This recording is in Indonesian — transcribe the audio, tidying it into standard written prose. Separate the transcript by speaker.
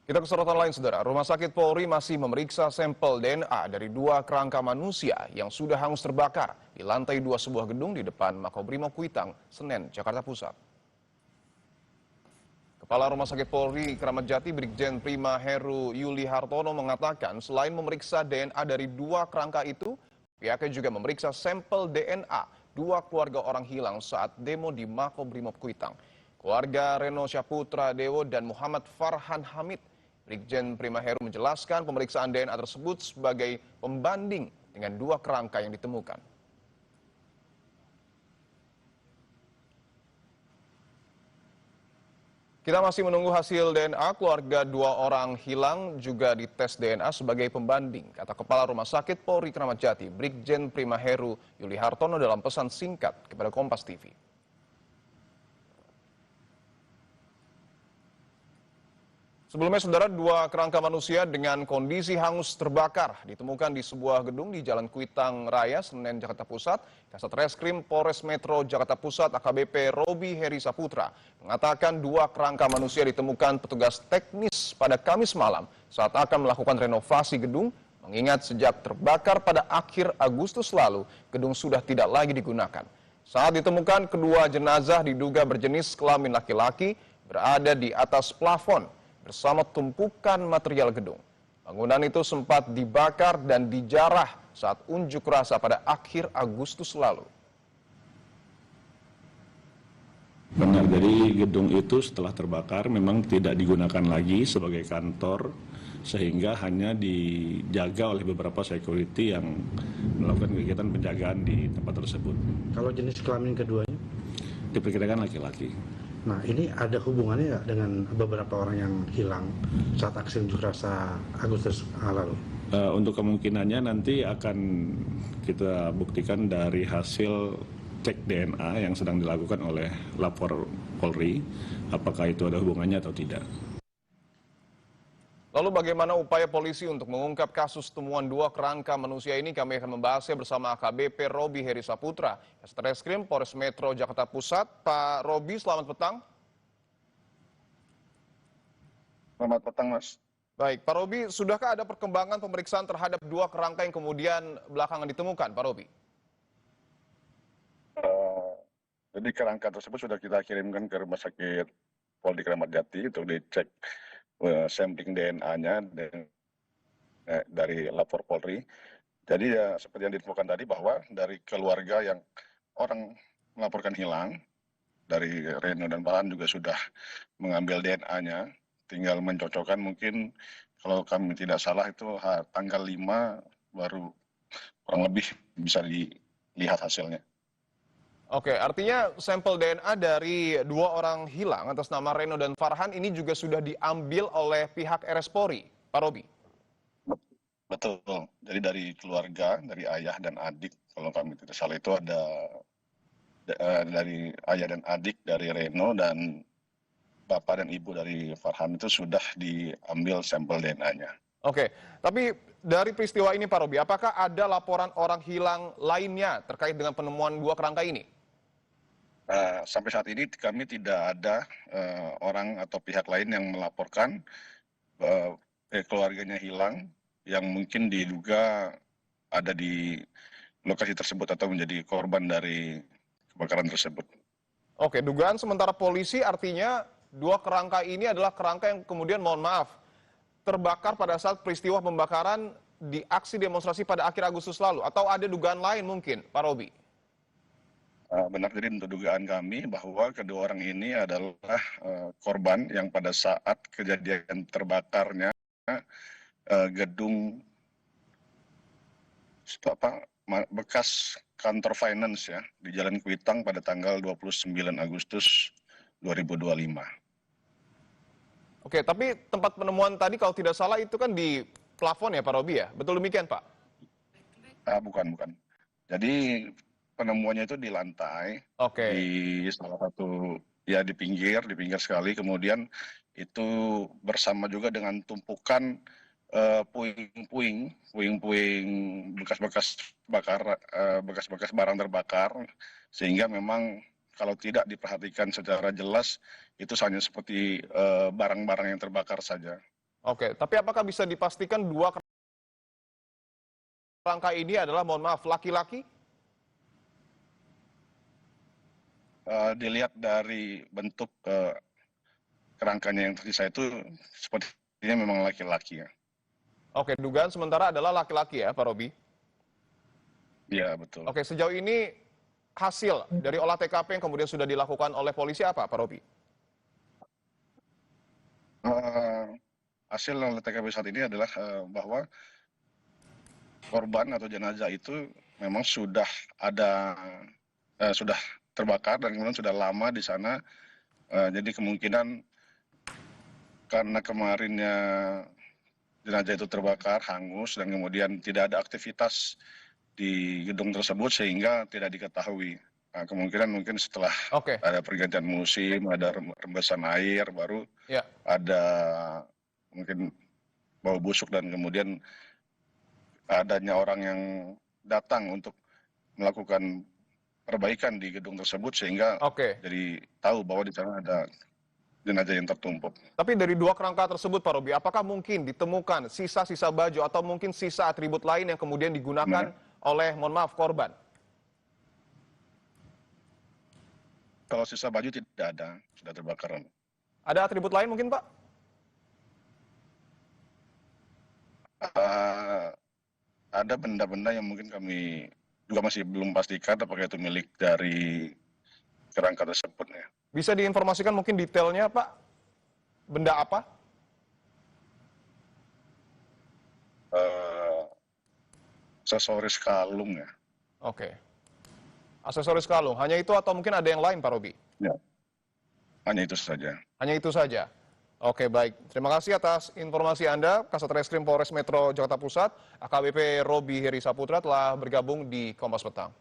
Speaker 1: Kita ke sorotan lain, Saudara. Rumah Sakit Polri masih memeriksa sampel DNA dari 2 kerangka manusia yang sudah hangus terbakar di lantai 2 sebuah gedung di depan Makobrimob Kuitang, Senen, Jakarta Pusat. Kepala Rumah Sakit Polri Kramat Jati Brigjen Prima Heru Yuli Hartono mengatakan selain memeriksa DNA dari 2 kerangka itu, pihaknya juga memeriksa sampel DNA 2 keluarga orang hilang saat demo di Makobrimob Kuitang. Keluarga Reno Syaputra Dewo dan Muhammad Farhan Hamid. Brigjen Prima Heru menjelaskan pemeriksaan DNA tersebut sebagai pembanding dengan 2 kerangka yang ditemukan. Kita masih menunggu hasil DNA, keluarga 2 orang hilang juga dites DNA sebagai pembanding, kata Kepala Rumah Sakit Polri Kramat Jati, Brigjen Prima Heru Yuli Hartono dalam pesan singkat kepada Kompas TV. Sebelumnya, Saudara, 2 kerangka manusia dengan kondisi hangus terbakar ditemukan di sebuah gedung di Jalan Kuitang Raya, Senen, Jakarta Pusat. Kasat Reskrim Polres Metro Jakarta Pusat AKBP Robi Heri Saputra mengatakan 2 kerangka manusia ditemukan petugas teknis pada Kamis malam saat akan melakukan renovasi gedung, mengingat sejak terbakar pada akhir Agustus lalu, gedung sudah tidak lagi digunakan. Saat ditemukan, kedua jenazah diduga berjenis kelamin laki-laki berada di atas plafon bersama tumpukan material gedung. Bangunan itu sempat dibakar dan dijarah saat unjuk rasa pada akhir Agustus lalu.
Speaker 2: Benar, jadi gedung itu setelah terbakar memang tidak digunakan lagi sebagai kantor, sehingga hanya dijaga oleh beberapa security yang melakukan kegiatan penjagaan di tempat tersebut.
Speaker 3: Kalau jenis kelamin keduanya?
Speaker 2: Diperkirakan laki-laki.
Speaker 3: Nah, ini ada hubungannya nggak dengan beberapa orang yang hilang saat aksi unjuk rasa Agustus lalu?
Speaker 2: Untuk kemungkinannya nanti akan kita buktikan dari hasil cek DNA yang sedang dilakukan oleh lapor Polri, apakah itu ada hubungannya atau tidak.
Speaker 1: Lalu bagaimana upaya polisi untuk mengungkap kasus temuan 2 kerangka manusia ini? Kami akan membahasnya bersama AKBP Robi Heri Saputra, Kasat Reskrim Polres Metro Jakarta Pusat. Pak Robi, selamat petang.
Speaker 4: Selamat petang, Mas.
Speaker 1: Baik, Pak Robi, sudahkah ada perkembangan pemeriksaan terhadap 2 kerangka yang kemudian belakangan ditemukan, Pak Robi?
Speaker 4: Jadi kerangka tersebut sudah kita kirimkan ke Rumah Sakit Polri Kramat Jati untuk dicek sampling DNA-nya dari lapor Polri. Jadi ya seperti yang ditemukan tadi bahwa dari keluarga yang orang melaporkan hilang, dari Reno dan Farhan juga sudah mengambil DNA-nya, tinggal mencocokkan mungkin kalau kami tidak salah itu tanggal 5 baru kurang lebih bisa dilihat hasilnya.
Speaker 1: Oke, artinya sampel DNA dari 2 orang hilang atas nama Reno dan Farhan ini juga sudah diambil oleh pihak RS Polri, Pak Robi?
Speaker 4: Betul. Jadi dari keluarga, dari ayah dan adik, kalau kami tidak salah itu ada dari ayah dan adik dari Reno dan bapak dan ibu dari Farhan itu sudah diambil sampel DNA-nya.
Speaker 1: Oke, tapi dari peristiwa ini, Pak Robi, apakah ada laporan orang hilang lainnya terkait dengan penemuan 2 kerangka ini?
Speaker 4: Sampai saat ini kami tidak ada orang atau pihak lain yang melaporkan keluarganya hilang yang mungkin diduga ada di lokasi tersebut atau menjadi korban dari kebakaran tersebut.
Speaker 1: Oke, dugaan sementara polisi artinya 2 kerangka ini adalah kerangka yang kemudian, mohon maaf, terbakar pada saat peristiwa pembakaran di aksi demonstrasi pada akhir Agustus lalu, atau ada dugaan lain mungkin, Pak Robi?
Speaker 4: Benar, jadi untuk dugaan kami bahwa kedua orang ini adalah korban yang pada saat kejadian terbakarnya gedung bekas kantor finance ya di Jalan Kuitang pada tanggal 29 Agustus 2025.
Speaker 1: Oke, tapi tempat penemuan tadi kalau tidak salah itu kan di plafon ya, Pak Robi ya? Betul demikian, Pak?
Speaker 4: Bukan. Jadi penemuannya itu di lantai,
Speaker 1: Oke.
Speaker 4: di salah satu ya di pinggir sekali, kemudian itu bersama juga dengan tumpukan puing-puing bekas-bekas barang terbakar, sehingga memang kalau tidak diperhatikan secara jelas itu hanya seperti barang-barang yang terbakar saja.
Speaker 1: Oke, tapi apakah bisa dipastikan dua kerangka ini adalah, mohon maaf, laki-laki?
Speaker 4: Dilihat dari bentuk kerangkanya yang tersisa itu sepertinya memang laki-laki ya.
Speaker 1: Oke, dugaan sementara adalah laki-laki ya, Pak Robi?
Speaker 4: Iya, betul.
Speaker 1: Oke, sejauh ini hasil dari olah TKP yang kemudian sudah dilakukan oleh polisi apa, Pak Robi?
Speaker 4: Hasil oleh TKP saat ini adalah bahwa korban atau jenazah itu memang sudah sudah terbakar dan kemudian sudah lama di sana. Jadi kemungkinan karena kemarinnya jenazah itu terbakar, hangus, dan kemudian tidak ada aktivitas di gedung tersebut sehingga tidak diketahui. Nah, kemungkinan mungkin setelah
Speaker 1: Oke,
Speaker 4: ada pergantian musim, ada rembesan air, baru
Speaker 1: ya.
Speaker 4: ada mungkin bau busuk dan kemudian adanya orang yang datang untuk melakukan perbaikan di gedung tersebut sehingga
Speaker 1: Oke.
Speaker 4: jadi tahu bahwa di sana ada jenazah yang tertumpuk.
Speaker 1: Tapi dari dua kerangka tersebut, Pak Robi, apakah mungkin ditemukan sisa-sisa baju atau mungkin sisa atribut lain yang kemudian digunakan oleh, mohon maaf, korban?
Speaker 4: Kalau sisa baju tidak ada, sudah terbakar.
Speaker 1: Ada atribut lain mungkin, Pak?
Speaker 4: Ada benda-benda yang mungkin kami juga masih belum pastikan apakah itu milik dari kerangka tersebut ya.
Speaker 1: Bisa diinformasikan mungkin detailnya, Pak? Benda apa?
Speaker 4: Aksesoris kalung ya.
Speaker 1: Oke. Aksesoris kalung. Hanya itu atau mungkin ada yang lain, Pak Robi?
Speaker 4: Ya, hanya itu saja.
Speaker 1: Hanya itu saja. Oke, baik. Terima kasih atas informasi Anda. Kasat Reskrim Polres Metro Jakarta Pusat, AKBP Robi Heri Saputra telah bergabung di Kompas Petang.